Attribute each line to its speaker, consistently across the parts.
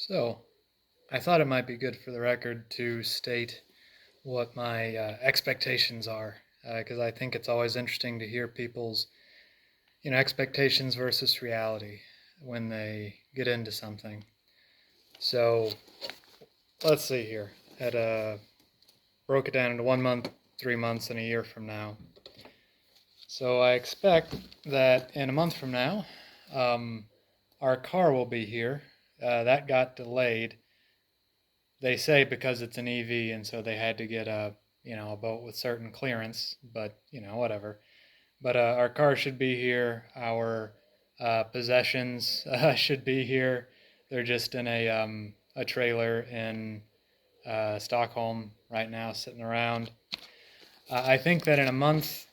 Speaker 1: So, I thought it might be good for the record to state what my expectations are, because I think it's always interesting to hear people's, expectations versus reality when they get into something. So, let's see here. Had broke it down into 1 month, 3 months, and a year from now. So I expect that in a month from now, um, our car will be here. That got delayed, they say, because it's an EV, and so they had to get a boat with certain clearance. But whatever. But our car should be here. Our possessions should be here. They're just in a trailer in Stockholm right now, sitting around. I think that in a month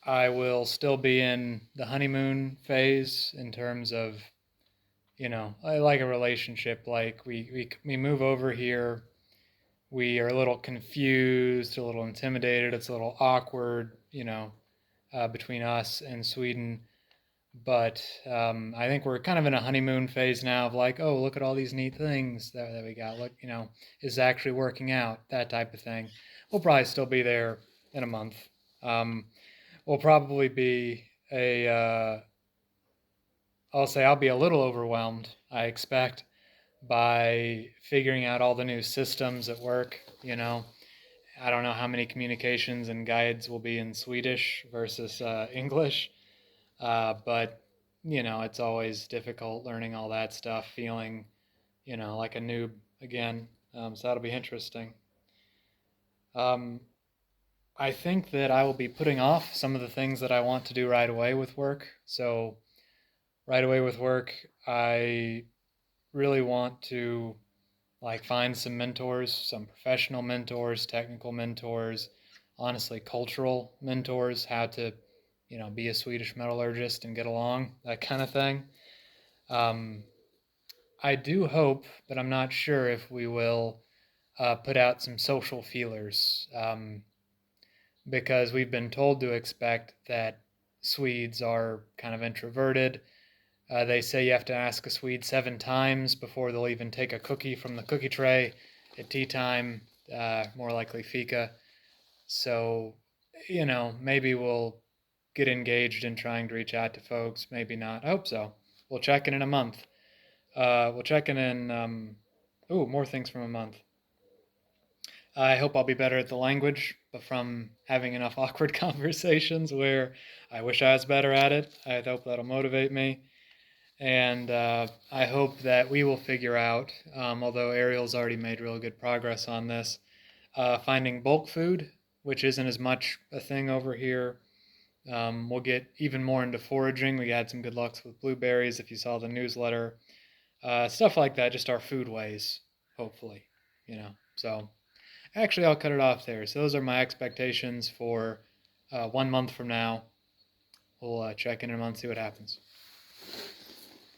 Speaker 1: I will still be in the honeymoon phase in terms of, I like a relationship. Like we move over here, we are a little confused, a little intimidated. It's a little awkward, between us and Sweden. But I think we're kind of in a honeymoon phase now of like, oh, look at all these neat things that we got. Look, is actually working out, that type of thing. We'll probably still be there in a month. Um, we'll probably be I'll say I'll be a little overwhelmed, I expect, by figuring out all the new systems at work. I don't know how many communications and guides will be in Swedish versus English, but it's always difficult learning all that stuff, feeling, like a noob again. So that'll be interesting. Um, I think that I will be putting off some of the things that I want to do right away with work. So right away with work, I really want to like find some mentors, some professional mentors, technical mentors, honestly cultural mentors, how to, be a Swedish metallurgist and get along, that kind of thing. Um, I do hope, but I'm not sure if we will put out some social feelers, because we've been told to expect that Swedes are kind of introverted. They say you have to ask a Swede 7 times before they'll even take a cookie from the cookie tray at tea time, more likely fika. So, maybe we'll get engaged in trying to reach out to folks. Maybe not. I hope so. We'll check in a month. We'll check in. More things from a month. I hope I'll be better at the language, but from having enough awkward conversations where I wish I was better at it, I hope that'll motivate me. And I hope that we will figure out, although Ariel's already made real good progress on this, finding bulk food, which isn't as much a thing over here. We'll get even more into foraging. We had some good lucks with blueberries if you saw the newsletter. Stuff like that, just our food ways, hopefully, So actually, I'll cut it off there. So those are my expectations for 1 month from now. We'll check in a month, see what happens.